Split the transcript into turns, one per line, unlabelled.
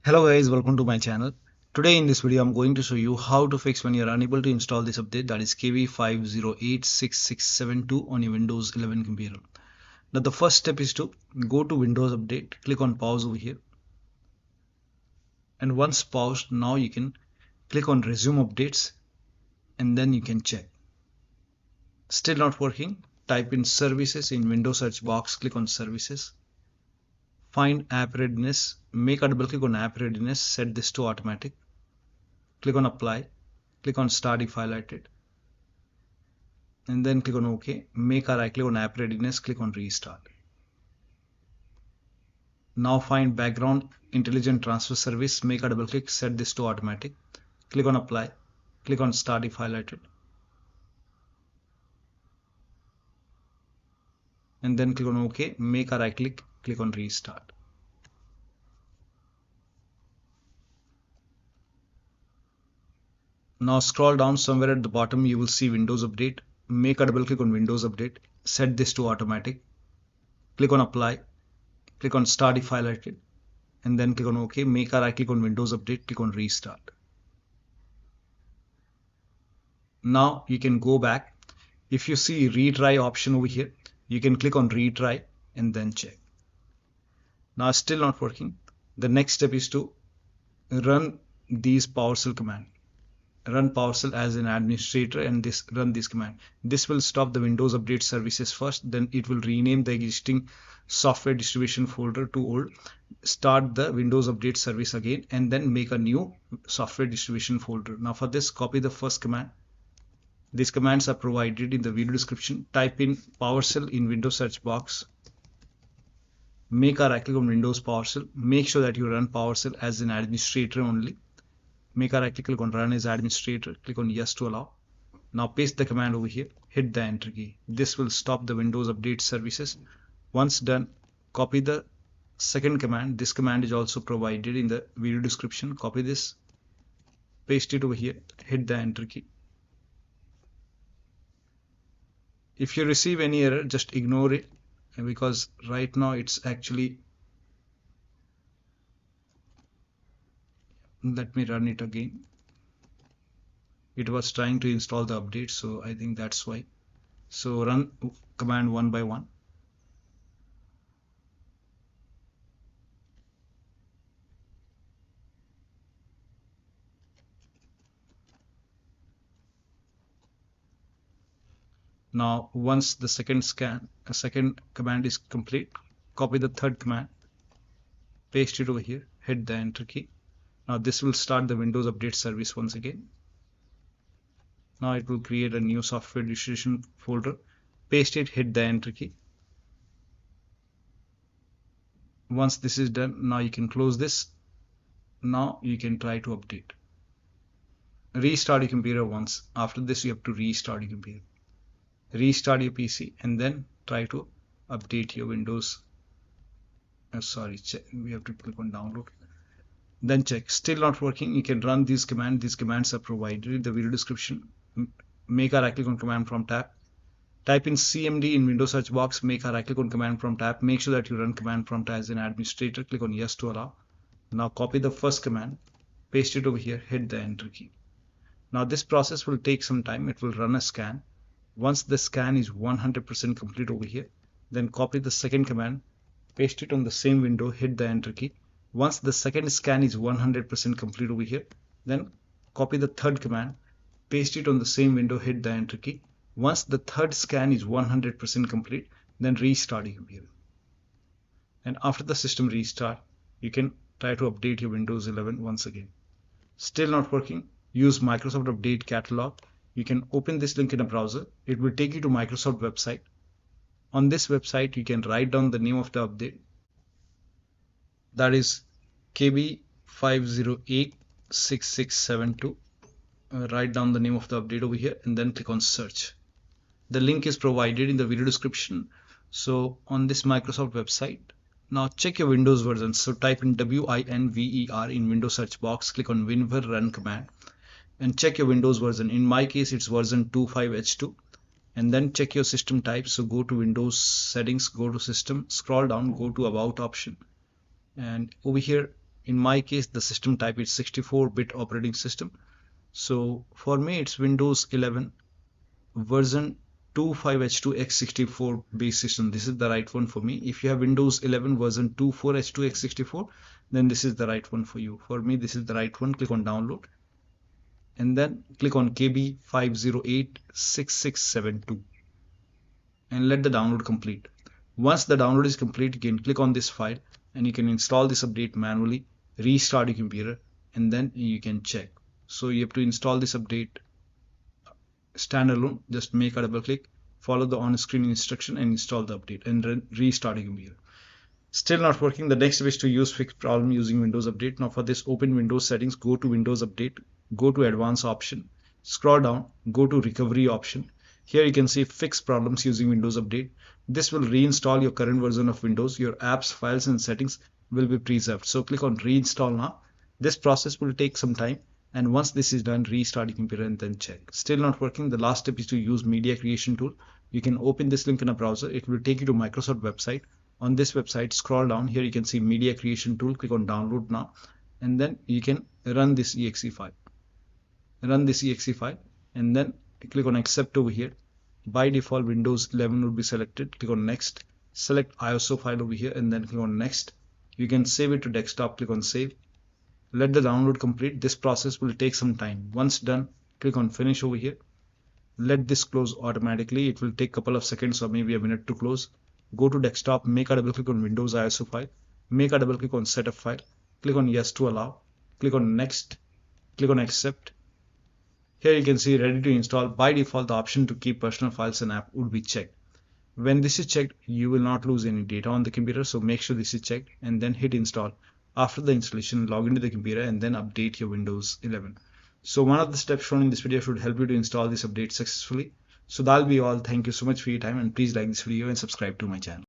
Hello guys, welcome to my channel. Today in this video I'm going to show you how to fix when you're unable to install this update, that is KB5086672 on your Windows 11 computer. Now the first step is to go to Windows Update, click on pause over here, and once paused, now you can click on resume updates and then you can check. Still not working, type in services in Windows search box, click on services, find app readiness, make a double click on app readiness, set this to automatic, click on apply, click on start if highlighted, and then click on OK. Make a right click on app readiness, click on restart. Now find background intelligent transfer service, make a double click, set this to automatic, click on apply, click on start if highlighted, and then click on OK. Make a right click, click on restart. Now scroll down, somewhere at the bottom you will see Windows Update. Make a double click on Windows Update, set this to automatic, click on apply, click on start if highlighted, and then click on OK. Make a right click on Windows Update, click on restart. Now you can go back. If you see retry option over here, you can click on retry and then check. Now still not working. The next step is to run these PowerShell command. Run PowerShell as an administrator and run this command. This will stop the Windows Update services first, then it will rename the existing software distribution folder to old, start the Windows Update service again, and then make a new software distribution folder. Now for this, copy the first command. These commands are provided in the video description. Type in PowerShell in Windows search box. Make a right click on Windows PowerShell. Make sure that you run PowerShell as an administrator only. Make a right click on run as administrator, click on yes to allow. Now paste the command over here, hit the enter key. This will stop the Windows Update services. Once done, copy the second command. This command is also provided in the video description. Copy this, paste it over here, hit the enter key. If you receive any error, just ignore it, because right now it's actually, let me run it again. It was trying to install the update, so I think that's why. So run command one by one. Now once the second command is complete, copy the third command, paste it over here, hit the enter key. Now this will start the Windows Update service once again. Now it will create a new software distribution folder, paste it, hit the enter key. Once this is done, now you can close this. Now you can try to update. Restart your computer once. After this you have to restart your computer. Restart your PC and then try to update your Windows. We have to click on download. Then check. Still not working. You can run these commands. These commands are provided in the video description. Make a right click on command prompt tab. Type in CMD in Windows search box. Make a right click on command prompt tab. Make sure that you run command prompt as an administrator. Click on yes to allow. Now copy the first command, paste it over here, hit the enter key. Now this process will take some time. It will run a scan. Once the scan is 100% complete over here, then copy the second command, paste it on the same window, hit the enter key. Once the second scan is 100% complete over here, then copy the third command, paste it on the same window, hit the enter key. Once the third scan is 100% complete, then restart your computer. And after the system restart, you can try to update your Windows 11 once again. Still not working? Use Microsoft Update Catalog. You can open this link in a browser. It will take you to Microsoft website. On this website, you can write down the name of the update. That is KB5086672. Write down the name of the update over here and then click on search. The link is provided in the video description. So on this Microsoft website, now check your Windows version. So type in WINVER in Windows search box, click on WinVer run command and check your Windows version. In my case, it's version 25H2. And then check your system type. So go to Windows settings, go to system, scroll down, go to about option. And over here, In my case, the system type is 64-bit operating system. So for me, it's Windows 11 version 25H2x64 base system. This is the right one for me. If you have Windows 11 version 24H2x64, then this is the right one for you. For me, this is the right one. Click on download and then click on KB5086672 and let the download complete. Once the download is complete, you can click on this file and you can install this update manually, restart your computer, and then you can check. So you have to install this update standalone. Just make a double click, follow the on-screen instruction and install the update and then restart your computer. Still not working. The next way is to use fix problem using Windows Update. Now for this, open Windows settings, go to Windows Update, go to advanced option, scroll down, go to recovery option. Here you can see fix problems using Windows Update. This will reinstall your current version of Windows. Your apps, files and settings will be preserved. So click on reinstall now. This process will take some time, and once this is done, restart your computer and then check. Still not working. The last step is to use media creation tool. You can open this link in a browser. It will take you to Microsoft website. On this website, scroll down. Here you can see media creation tool. Click on download now, and then you can run this exe file. Run this exe file and then click on accept over here. By default, Windows 11 will be selected. Click on next. Select ISO file over here and then click on next. You can save it to desktop. Click on save. Let the download complete. This process will take some time. Once done, click on finish over here. Let this close automatically. It will take a couple of seconds or maybe a minute to close. Go to desktop, make a double click on Windows ISO file, make a double click on setup file, click on yes to allow, click on next, click on accept. Here you can see ready to install. By default, the option to keep personal files and app would be checked. When this is checked, you will not lose any data on the computer, so make sure this is checked and then hit install. After the installation, log into the computer and then update your Windows 11. So one of the steps shown in this video should help you to install this update successfully. So that'll be all. Thank you so much for your time, and please like this video and subscribe to my channel.